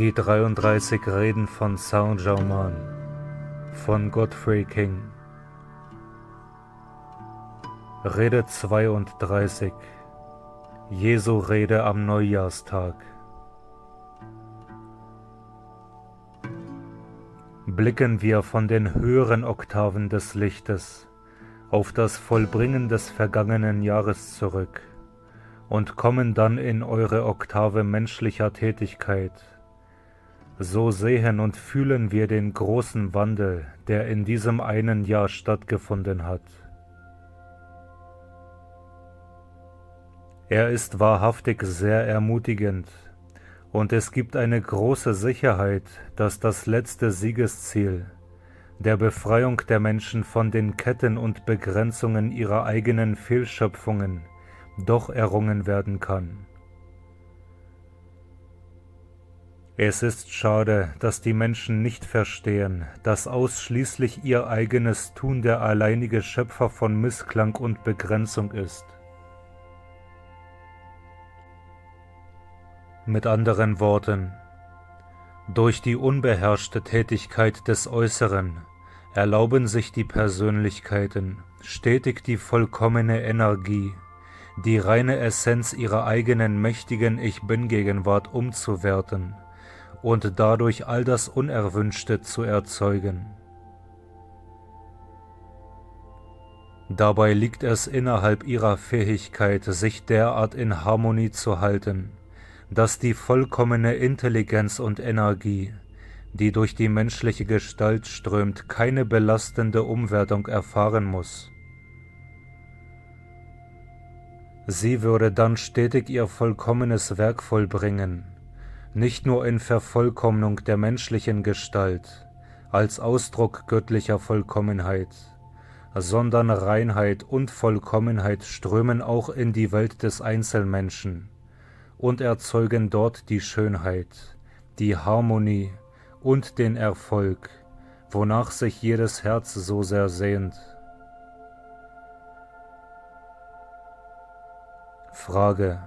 Die 33 Reden von Saint-Germain von Godfrey King. Rede 32. Jesu Rede am Neujahrstag. Blicken wir von den höheren Oktaven des Lichtes auf das Vollbringen des vergangenen Jahres zurück und kommen dann in eure Oktave menschlicher Tätigkeit, so sehen und fühlen wir den großen Wandel, der in diesem einen Jahr stattgefunden hat. Er ist wahrhaftig sehr ermutigend, und es gibt eine große Sicherheit, dass das letzte Siegesziel, der Befreiung der Menschen von den Ketten und Begrenzungen ihrer eigenen Fehlschöpfungen, doch errungen werden kann. Es ist schade, dass die Menschen nicht verstehen, dass ausschließlich ihr eigenes Tun der alleinige Schöpfer von Missklang und Begrenzung ist. Mit anderen Worten, durch die unbeherrschte Tätigkeit des Äußeren erlauben sich die Persönlichkeiten stetig die vollkommene Energie, die reine Essenz ihrer eigenen mächtigen Ich-Bin-Gegenwart umzuwerten und dadurch all das Unerwünschte zu erzeugen. Dabei liegt es innerhalb ihrer Fähigkeit, sich derart in Harmonie zu halten, dass die vollkommene Intelligenz und Energie, die durch die menschliche Gestalt strömt, keine belastende Umwertung erfahren muss. Sie würde dann stetig ihr vollkommenes Werk vollbringen, nicht nur in Vervollkommnung der menschlichen Gestalt, als Ausdruck göttlicher Vollkommenheit, sondern Reinheit und Vollkommenheit strömen auch in die Welt des Einzelmenschen und erzeugen dort die Schönheit, die Harmonie und den Erfolg, wonach sich jedes Herz so sehr sehnt. Frage: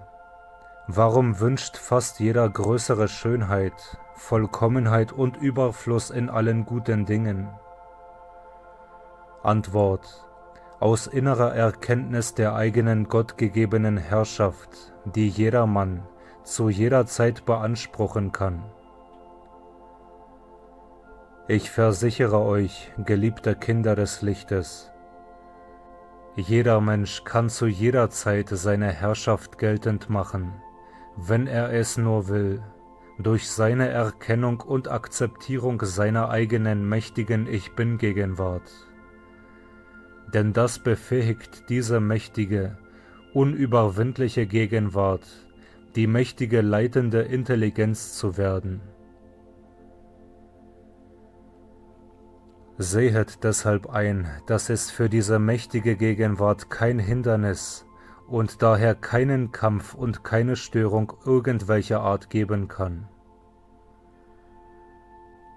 Warum wünscht fast jeder größere Schönheit, Vollkommenheit und Überfluss in allen guten Dingen? Antwort: Aus innerer Erkenntnis der eigenen gottgegebenen Herrschaft, die jedermann zu jeder Zeit beanspruchen kann. Ich versichere euch, geliebte Kinder des Lichtes, jeder Mensch kann zu jeder Zeit seine Herrschaft geltend machen, wenn er es nur will, durch seine Erkennung und Akzeptierung seiner eigenen mächtigen Ich-Bin-Gegenwart. Denn das befähigt diese mächtige, unüberwindliche Gegenwart, die mächtige leitende Intelligenz zu werden. Sehet deshalb ein, dass es für diese mächtige Gegenwart kein Hindernis und daher keinen Kampf und keine Störung irgendwelcher Art geben kann.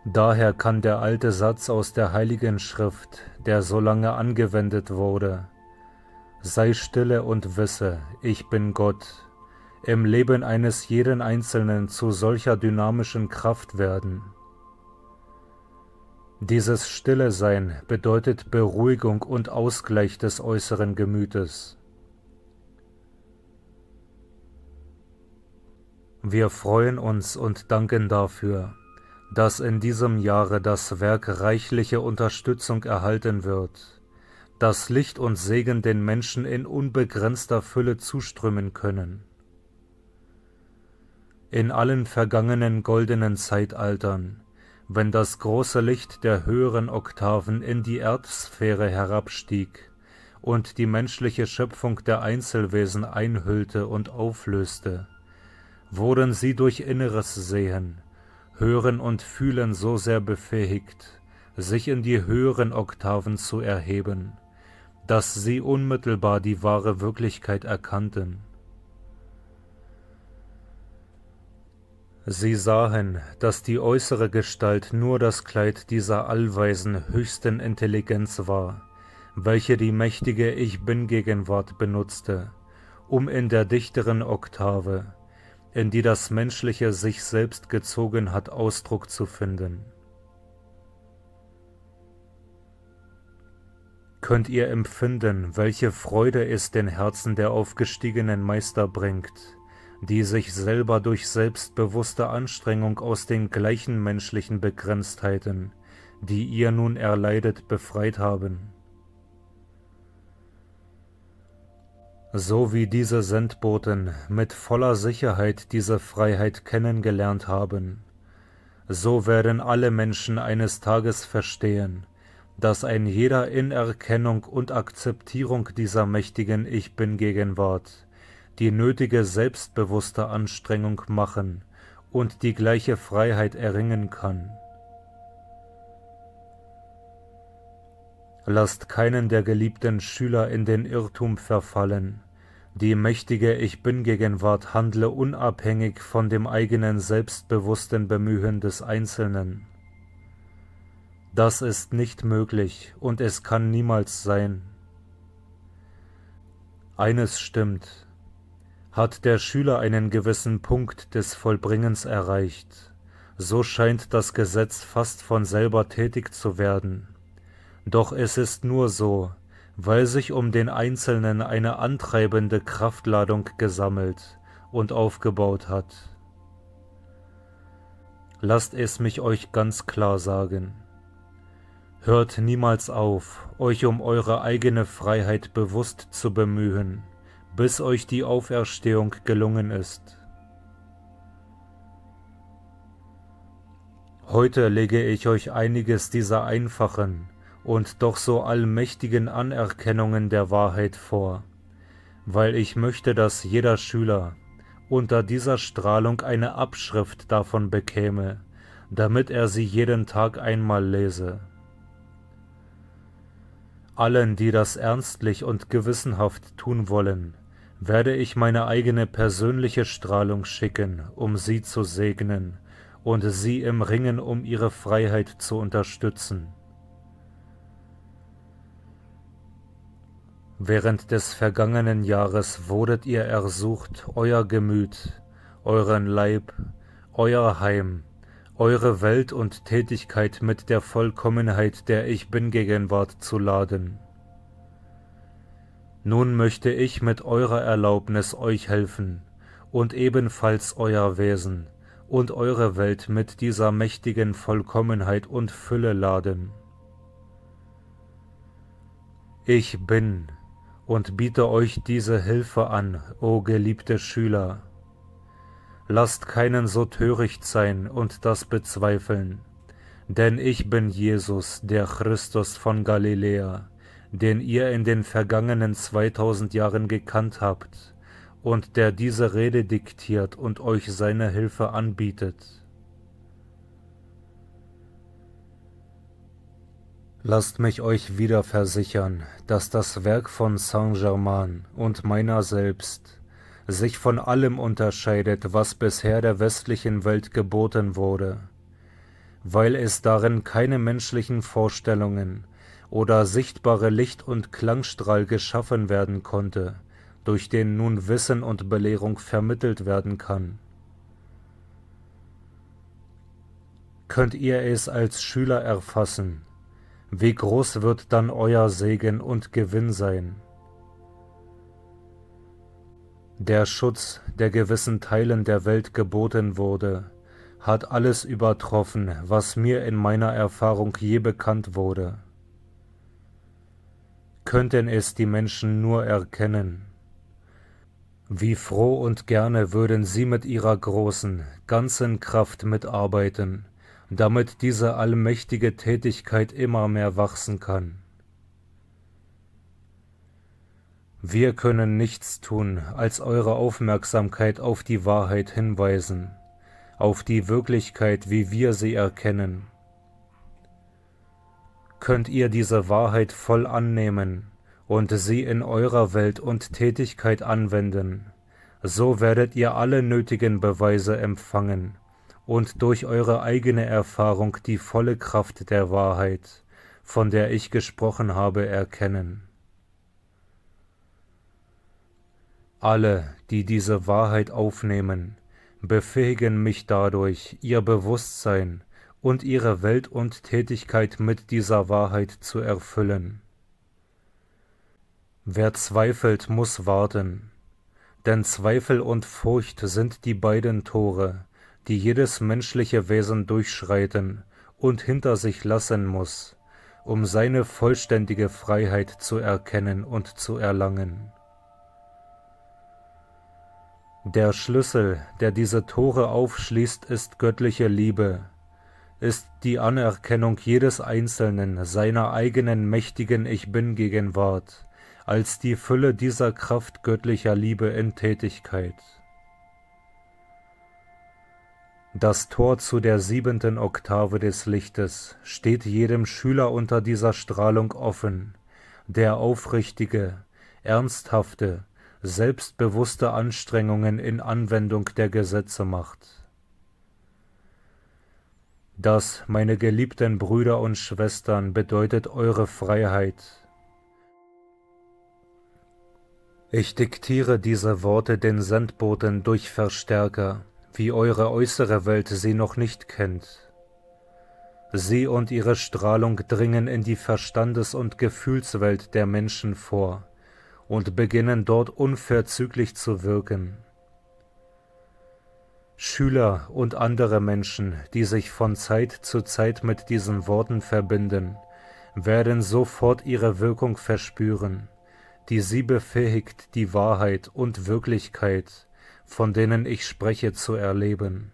Daher kann der alte Satz aus der Heiligen Schrift, der so lange angewendet wurde, sei stille und wisse, ich bin Gott, im Leben eines jeden Einzelnen zu solcher dynamischen Kraft werden. Dieses Stille Sein bedeutet Beruhigung und Ausgleich des äußeren Gemütes. Wir freuen uns und danken dafür, dass in diesem Jahre das Werk reichliche Unterstützung erhalten wird, dass Licht und Segen den Menschen in unbegrenzter Fülle zuströmen können. In allen vergangenen goldenen Zeitaltern, wenn das große Licht der höheren Oktaven in die Erdsphäre herabstieg und die menschliche Schöpfung der Einzelwesen einhüllte und auflöste, wurden sie durch inneres Sehen, Hören und Fühlen so sehr befähigt, sich in die höheren Oktaven zu erheben, dass sie unmittelbar die wahre Wirklichkeit erkannten. Sie sahen, dass die äußere Gestalt nur das Kleid dieser allweisen höchsten Intelligenz war, welche die mächtige Ich-Bin-Gegenwart benutzte, um in der dichteren Oktave, in die das Menschliche sich selbst gezogen hat, Ausdruck zu finden. Könnt ihr empfinden, welche Freude es den Herzen der aufgestiegenen Meister bringt, die sich selber durch selbstbewusste Anstrengung aus den gleichen menschlichen Begrenztheiten, die ihr nun erleidet, befreit haben? So wie diese Sendboten mit voller Sicherheit diese Freiheit kennengelernt haben, so werden alle Menschen eines Tages verstehen, dass ein jeder in Erkennung und Akzeptierung dieser mächtigen Ich-Bin-Gegenwart die nötige selbstbewusste Anstrengung machen und die gleiche Freiheit erringen kann. Lasst keinen der geliebten Schüler in den Irrtum verfallen. Die mächtige Ich-Bin-Gegenwart handle unabhängig von dem eigenen selbstbewussten Bemühen des Einzelnen. Das ist nicht möglich und es kann niemals sein. Eines stimmt: Hat der Schüler einen gewissen Punkt des Vollbringens erreicht, so scheint das Gesetz fast von selber tätig zu werden. Doch es ist nur so, weil sich um den Einzelnen eine antreibende Kraftladung gesammelt und aufgebaut hat. Lasst es mich euch ganz klar sagen: Hört niemals auf, euch um eure eigene Freiheit bewusst zu bemühen, bis euch die Auferstehung gelungen ist. Heute lege ich euch einiges dieser einfachen und doch so allmächtigen Anerkennungen der Wahrheit vor, weil ich möchte, dass jeder Schüler unter dieser Strahlung eine Abschrift davon bekäme, damit er sie jeden Tag einmal lese. Allen, die das ernstlich und gewissenhaft tun wollen, werde ich meine eigene persönliche Strahlung schicken, um sie zu segnen und sie im Ringen um ihre Freiheit zu unterstützen. Während des vergangenen Jahres wurdet ihr ersucht, euer Gemüt, euren Leib, euer Heim, eure Welt und Tätigkeit mit der Vollkommenheit der Ich-Bin-Gegenwart zu laden. Nun möchte ich mit eurer Erlaubnis euch helfen und ebenfalls euer Wesen und eure Welt mit dieser mächtigen Vollkommenheit und Fülle laden. Ich bin und biete euch diese Hilfe an, o geliebte Schüler. Lasst keinen so töricht sein und das bezweifeln, denn ich bin Jesus, der Christus von Galiläa, den ihr in den vergangenen 2000 Jahren gekannt habt und der diese Rede diktiert und euch seine Hilfe anbietet. Lasst mich euch wieder versichern, dass das Werk von Saint-Germain und meiner selbst sich von allem unterscheidet, was bisher der westlichen Welt geboten wurde, weil es darin keine menschlichen Vorstellungen oder sichtbare Licht- und Klangstrahl geschaffen werden konnte, durch den nun Wissen und Belehrung vermittelt werden kann. Könnt ihr es als Schüler erfassen, wie groß wird dann euer Segen und Gewinn sein? Der Schutz, der gewissen Teilen der Welt geboten wurde, hat alles übertroffen, was mir in meiner Erfahrung je bekannt wurde. Könnten es die Menschen nur erkennen. Wie froh und gerne würden sie mit ihrer großen, ganzen Kraft mitarbeiten, damit diese allmächtige Tätigkeit immer mehr wachsen kann. Wir können nichts tun, als eure Aufmerksamkeit auf die Wahrheit hinweisen, auf die Wirklichkeit, wie wir sie erkennen. Könnt ihr diese Wahrheit voll annehmen und sie in eurer Welt und Tätigkeit anwenden, so werdet ihr alle nötigen Beweise empfangen und durch eure eigene Erfahrung die volle Kraft der Wahrheit, von der ich gesprochen habe, erkennen. Alle, die diese Wahrheit aufnehmen, befähigen mich dadurch, ihr Bewusstsein und ihre Welt und Tätigkeit mit dieser Wahrheit zu erfüllen. Wer zweifelt, muss warten, denn Zweifel und Furcht sind die beiden Tore, die jedes menschliche Wesen durchschreiten und hinter sich lassen muss, um seine vollständige Freiheit zu erkennen und zu erlangen. Der Schlüssel, der diese Tore aufschließt, ist göttliche Liebe, ist die Anerkennung jedes Einzelnen seiner eigenen mächtigen Ich-Bin-Gegenwart als die Fülle dieser Kraft göttlicher Liebe in Tätigkeit. Das Tor zu der 7. Oktave des Lichtes steht jedem Schüler unter dieser Strahlung offen, der aufrichtige, ernsthafte, selbstbewusste Anstrengungen in Anwendung der Gesetze macht. Das, meine geliebten Brüder und Schwestern, bedeutet eure Freiheit. Ich diktiere diese Worte den Sendboten durch Verstärker, wie eure äußere Welt sie noch nicht kennt. Sie und ihre Strahlung dringen in die Verstandes- und Gefühlswelt der Menschen vor und beginnen dort unverzüglich zu wirken. Schüler und andere Menschen, die sich von Zeit zu Zeit mit diesen Worten verbinden, werden sofort ihre Wirkung verspüren, die sie befähigt, die Wahrheit und Wirklichkeit, von denen ich spreche, zu erleben.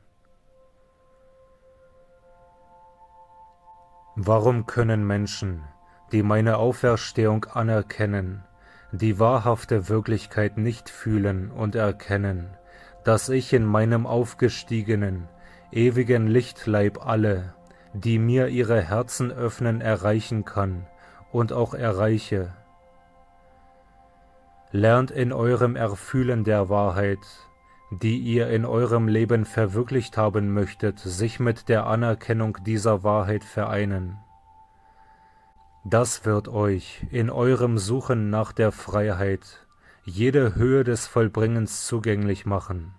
Warum können Menschen, die meine Auferstehung anerkennen, die wahrhafte Wirklichkeit nicht fühlen und erkennen, dass ich in meinem aufgestiegenen, ewigen Lichtleib alle, die mir ihre Herzen öffnen, erreichen kann und auch erreiche? Lernt in eurem Erfühlen der Wahrheit, die ihr in eurem Leben verwirklicht haben möchtet, sich mit der Anerkennung dieser Wahrheit vereinen. Das wird euch in eurem Suchen nach der Freiheit jede Höhe des Vollbringens zugänglich machen.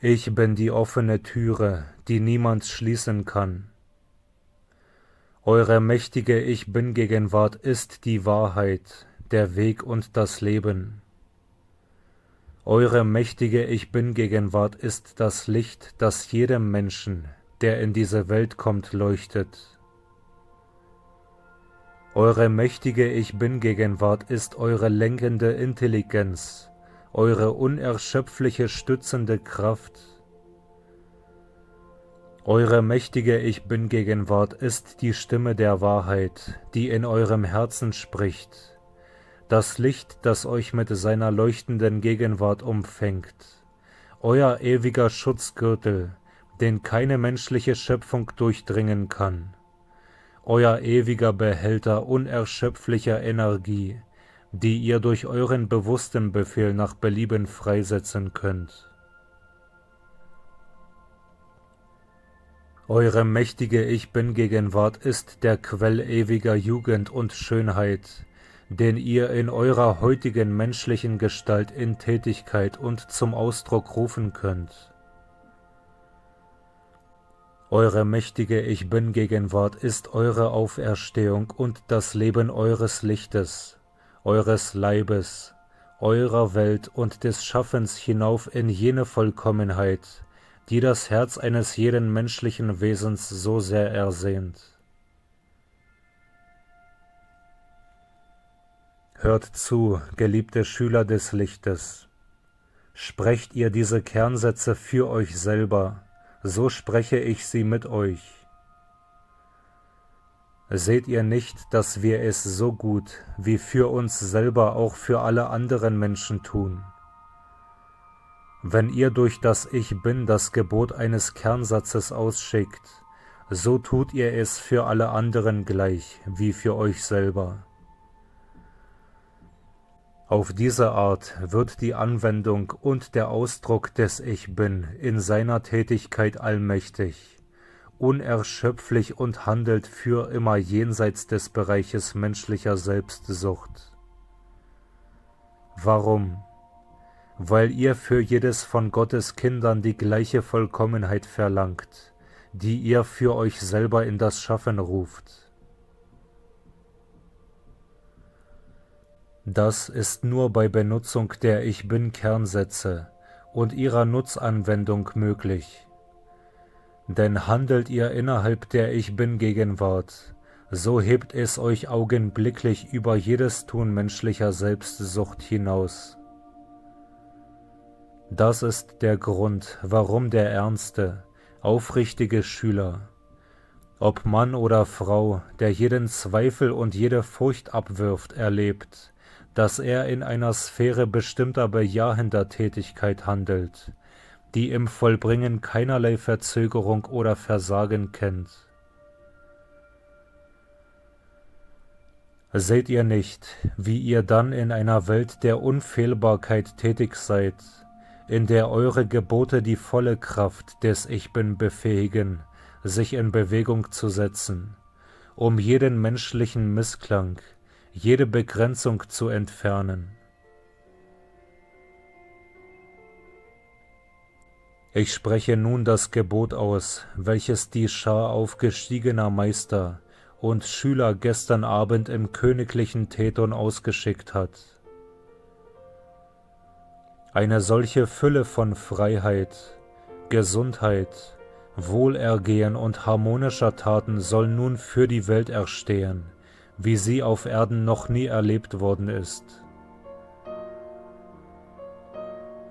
Ich bin die offene Türe, die niemand schließen kann. Eure mächtige Ich-Bin-Gegenwart ist die Wahrheit, der Weg und das Leben. Eure mächtige Ich-Bin-Gegenwart ist das Licht, das jedem Menschen, der in diese Welt kommt, leuchtet. Eure mächtige Ich-Bin-Gegenwart ist eure lenkende Intelligenz, eure unerschöpfliche stützende Kraft. Eure mächtige Ich-Bin-Gegenwart ist die Stimme der Wahrheit, die in eurem Herzen spricht, das Licht, das euch mit seiner leuchtenden Gegenwart umfängt, euer ewiger Schutzgürtel, den keine menschliche Schöpfung durchdringen kann, euer ewiger Behälter unerschöpflicher Energie, die ihr durch euren bewussten Befehl nach Belieben freisetzen könnt. Eure mächtige Ich-Bin-Gegenwart ist der Quell ewiger Jugend und Schönheit, den ihr in eurer heutigen menschlichen Gestalt in Tätigkeit und zum Ausdruck rufen könnt. Eure mächtige Ich-Bin-Gegenwart ist eure Auferstehung und das Leben eures Lichtes, eures Leibes, eurer Welt und des Schaffens hinauf in jene Vollkommenheit, die das Herz eines jeden menschlichen Wesens so sehr ersehnt. Hört zu, geliebte Schüler des Lichtes. Sprecht ihr diese Kernsätze für euch selber, so spreche ich sie mit euch. Seht ihr nicht, dass wir es so gut wie für uns selber auch für alle anderen Menschen tun? Wenn ihr durch das Ich Bin das Gebot eines Kernsatzes ausschickt, so tut ihr es für alle anderen gleich wie für euch selber. Auf diese Art wird die Anwendung und der Ausdruck des Ich Bin in seiner Tätigkeit allmächtig, unerschöpflich und handelt für immer jenseits des Bereiches menschlicher Selbstsucht. Warum? Weil ihr für jedes von Gottes Kindern die gleiche Vollkommenheit verlangt, die ihr für euch selber in das Schaffen ruft. Das ist nur bei Benutzung der Ich Bin-Kernsätze und ihrer Nutzanwendung möglich. Denn handelt ihr innerhalb der Ich Bin-Gegenwart, so hebt es euch augenblicklich über jedes Tun menschlicher Selbstsucht hinaus. Das ist der Grund, warum der ernste, aufrichtige Schüler, ob Mann oder Frau, der jeden Zweifel und jede Furcht abwirft, erlebt, dass er in einer Sphäre bestimmter bejahender Tätigkeit handelt, die im Vollbringen keinerlei Verzögerung oder Versagen kennt. Seht ihr nicht, wie ihr dann in einer Welt der Unfehlbarkeit tätig seid, in der eure Gebote die volle Kraft des Ich Bin befähigen, sich in Bewegung zu setzen, um jeden menschlichen Missklang, jede Begrenzung zu entfernen? Ich spreche nun das Gebot aus, welches die Schar aufgestiegener Meister und Schüler gestern Abend im königlichen Theton ausgeschickt hat. Eine solche Fülle von Freiheit, Gesundheit, Wohlergehen und harmonischer Taten soll nun für die Welt erstehen, wie sie auf Erden noch nie erlebt worden ist.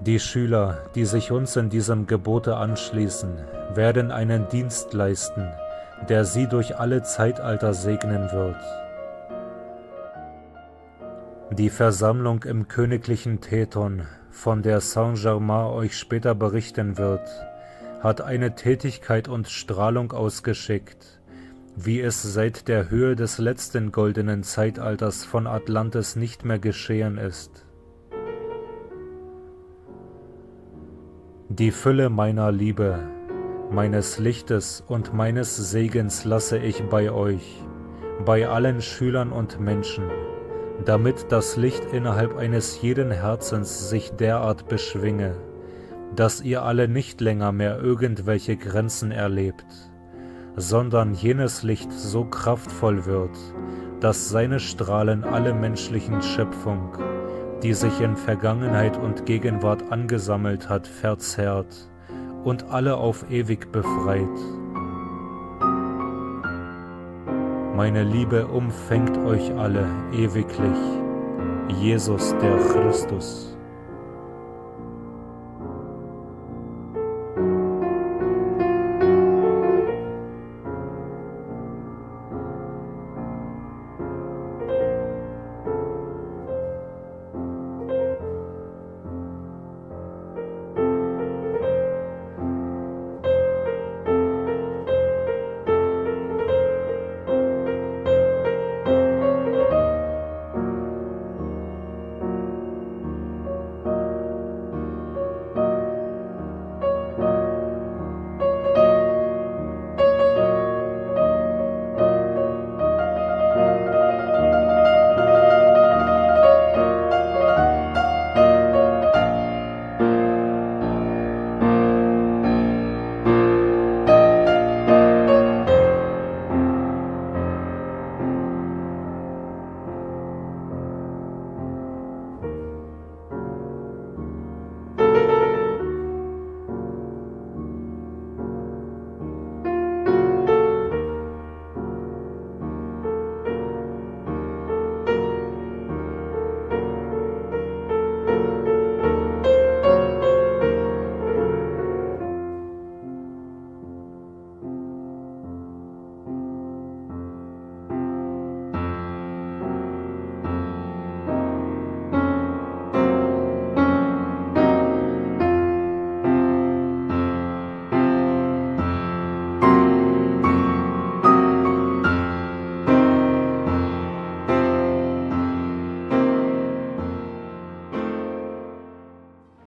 Die Schüler, die sich uns in diesem Gebote anschließen, werden einen Dienst leisten, der sie durch alle Zeitalter segnen wird. Die Versammlung im königlichen Theton, von der Saint-Germain euch später berichten wird, hat eine Tätigkeit und Strahlung ausgeschickt, wie es seit der Höhe des letzten goldenen Zeitalters von Atlantis nicht mehr geschehen ist. Die Fülle meiner Liebe, meines Lichtes und meines Segens lasse ich bei euch, bei allen Schülern und Menschen, damit das Licht innerhalb eines jeden Herzens sich derart beschwinge, dass ihr alle nicht länger mehr irgendwelche Grenzen erlebt, sondern jenes Licht so kraftvoll wird, dass seine Strahlen alle menschlichen Schöpfung, die sich in Vergangenheit und Gegenwart angesammelt hat, verzehrt und alle auf ewig befreit. Meine Liebe umfängt euch alle ewiglich, Jesus der Christus.